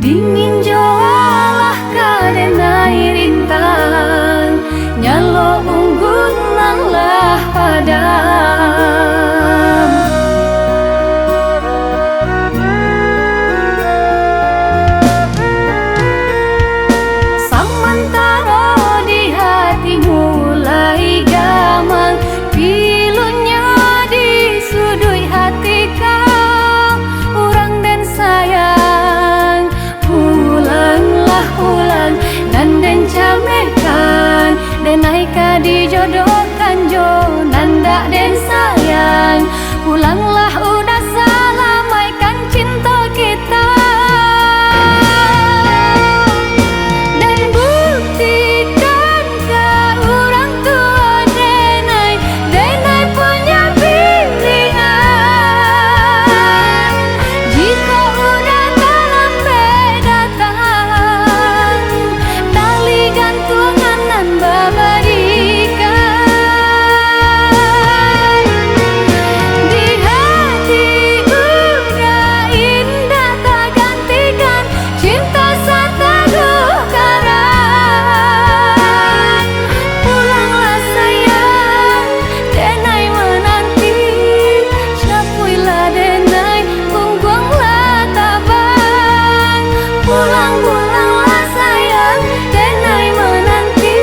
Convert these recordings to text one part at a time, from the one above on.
Dingin joalah kadenai rintang, nyalo unggun nanglah padam. Sementara di hati mulai gamang, pilunya di sudut hati kau, urang dan sayang. Pulanglah pulang nan den camekan, denai ka dijodohkan jo nanda den sayang. Pulanglah udah salamaikan cinta kita, dan buktikan ke orang tua denai, denai punya pilihan. Jika udah terlambat datang, tali gantungan nan babadikan. Di hati udah indah tak gantikan, cinta seteguh karang. Pulanglah sayang, denai menanti, capuilah denai, gungguanglah tabang. Pulanglah sayang, denai menanti,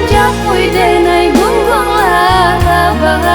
japui denai, gungguanglah tabang.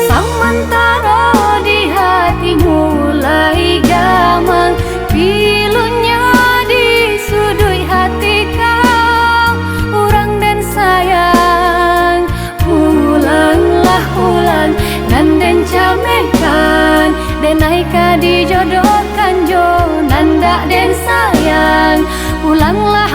Sementara di hati mulai gamang, pilunya di sudut hati kau, urang dan sayang. Pulanglah pulang nan den camekan, denai ka dijodohkan jo nanda den sayang. Pulanglah